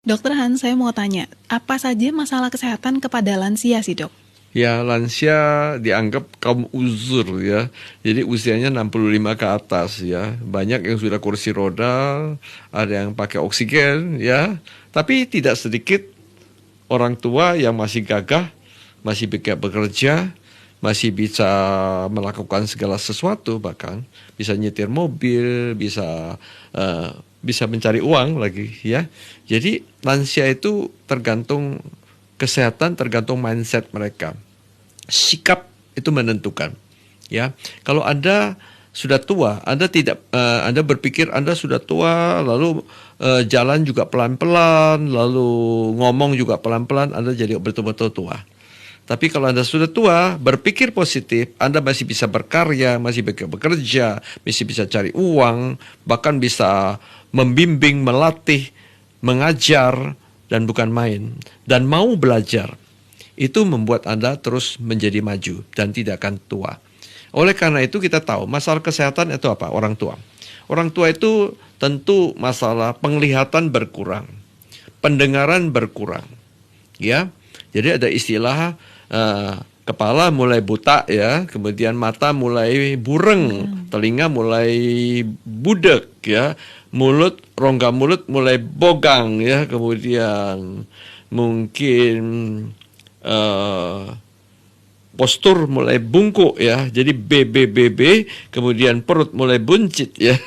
Dokter Han, saya mau tanya, apa saja masalah kesehatan kepada lansia sih, Dok? Ya, lansia dianggap kaum uzur ya. Jadi usianya 65 ke atas ya. Banyak yang sudah kursi roda, ada yang pakai oksigen ya. Tapi tidak sedikit orang tua yang masih gagah, masih bisa bekerja, masih bisa melakukan segala sesuatu, bahkan bisa nyetir mobil, bisa mencari uang lagi ya. Jadi lansia itu tergantung kesehatan, tergantung mindset mereka. Sikap itu menentukan ya. Kalau Anda sudah tua, Anda berpikir Anda sudah tua, lalu jalan juga pelan-pelan, lalu ngomong juga pelan-pelan, Anda jadi betul-betul tua. Tapi kalau Anda sudah tua, berpikir positif, Anda masih bisa berkarya, masih bisa bekerja, masih bisa cari uang, bahkan bisa membimbing, melatih, mengajar, dan bukan main. Dan mau belajar. Itu membuat Anda terus menjadi maju dan tidak akan tua. Oleh karena itu kita tahu masalah kesehatan itu apa? Orang tua. Orang tua itu tentu masalah penglihatan berkurang, pendengaran berkurang. Ya, jadi ada istilah kepala mulai buta ya, kemudian mata mulai bureng, telinga mulai budek ya, rongga mulut mulai bogang ya, kemudian mungkin postur mulai bungkuk ya, jadi BBBB, kemudian perut mulai buncit ya,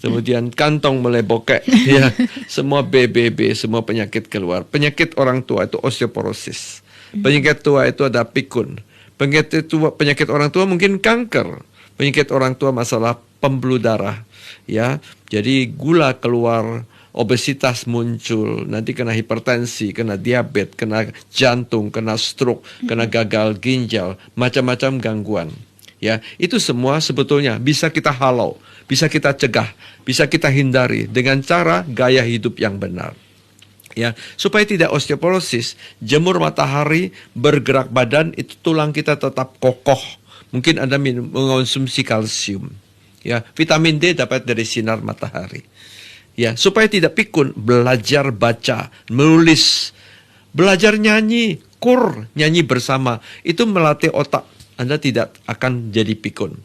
kemudian kantong mulai bokek ya, semua BBB, semua penyakit keluar. Penyakit orang tua itu osteoporosis. Penyakit tua itu ada pikun. Penyakit orang tua mungkin kanker. Penyakit orang tua masalah pembuluh darah ya. Jadi gula keluar, obesitas muncul, nanti kena hipertensi, kena diabetes, kena jantung, kena stroke, kena gagal ginjal, macam-macam gangguan. Ya, itu semua sebetulnya bisa kita halau, bisa kita cegah, bisa kita hindari dengan cara gaya hidup yang benar. Ya, supaya tidak osteoporosis, jemur matahari, bergerak badan, itu tulang kita tetap kokoh. Mungkin Anda mengonsumsi kalsium. Ya, vitamin D dapat dari sinar matahari. Ya, supaya tidak pikun, belajar baca, menulis, belajar nyanyi, nyanyi bersama. Itu melatih otak. Anda tidak akan jadi pikun.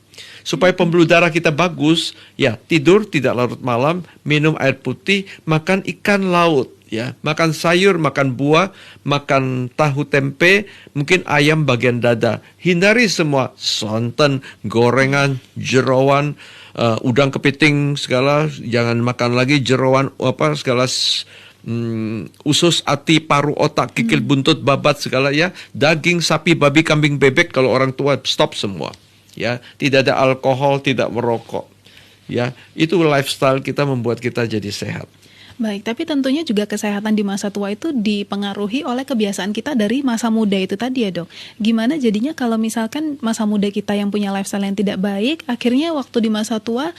Supaya pembuluh darah kita bagus, ya tidur tidak larut malam, minum air putih, makan ikan laut, ya, makan sayur, makan buah, makan tahu tempe, mungkin ayam bagian dada. Hindari semua santan, gorengan, jeroan, udang kepiting segala, jangan makan lagi jeroan segala, usus, ati, paru, otak, kikil, buntut, babat segala ya, daging, sapi, babi, kambing, bebek. Kalau orang tua stop semua. Ya, tidak ada alkohol, tidak merokok. Ya, itu lifestyle kita membuat kita jadi sehat. Baik, tapi tentunya juga kesehatan di masa tua itu dipengaruhi oleh kebiasaan kita dari masa muda itu tadi ya, Dok. Gimana jadinya kalau misalkan masa muda kita yang punya lifestyle yang tidak baik, akhirnya waktu di masa tua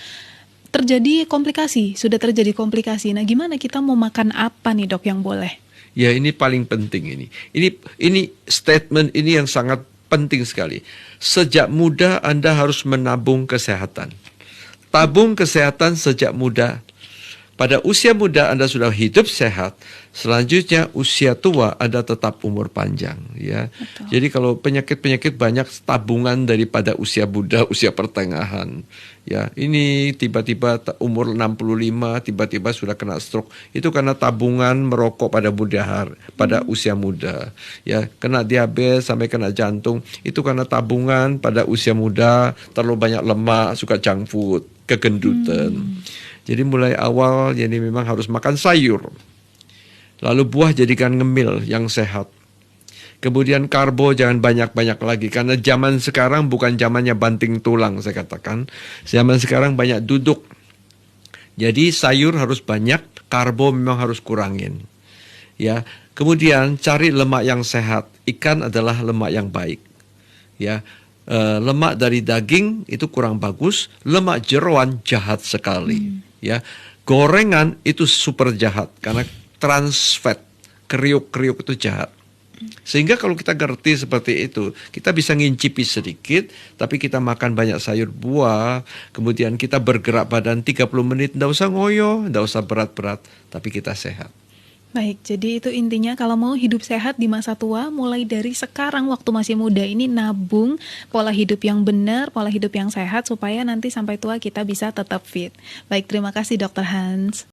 sudah terjadi komplikasi. Nah, gimana kita mau makan apa nih, Dok, yang boleh? Ya, ini paling penting ini. Ini statement ini yang sangat penting sekali. Sejak muda Anda harus menabung kesehatan. Tabung kesehatan sejak muda. Pada usia muda Anda sudah hidup sehat, selanjutnya usia tua Anda tetap umur panjang ya. Betul. Jadi kalau penyakit-penyakit banyak tabungan daripada usia muda, usia pertengahan. Ya, ini tiba-tiba umur 65 tiba-tiba sudah kena stroke. Itu karena tabungan merokok pada pada usia muda. Ya, kena diabetes sampai kena jantung, itu karena tabungan pada usia muda, terlalu banyak lemak, suka junk food, kegendutan. Jadi mulai awal jadi memang harus makan sayur. Lalu buah jadikan ngemil yang sehat. Kemudian karbo jangan banyak-banyak lagi. Karena zaman sekarang bukan zamannya banting tulang saya katakan. Zaman sekarang banyak duduk. Jadi sayur harus banyak, karbo memang harus kurangin. Ya, kemudian cari lemak yang sehat. Ikan adalah lemak yang baik. Ya, lemak dari daging itu kurang bagus, lemak jeroan jahat sekali. Ya, gorengan itu super jahat karena trans fat, kriuk-kriuk itu jahat. Sehingga kalau kita ngerti seperti itu, kita bisa ngincipi sedikit, tapi kita makan banyak sayur buah, kemudian kita bergerak badan 30 menit, nggak usah ngoyo, nggak usah berat-berat, tapi kita sehat. Baik, jadi itu intinya kalau mau hidup sehat di masa tua, mulai dari sekarang waktu masih muda ini nabung pola hidup yang benar, pola hidup yang sehat supaya nanti sampai tua kita bisa tetap fit. Baik, terima kasih Dokter Hans.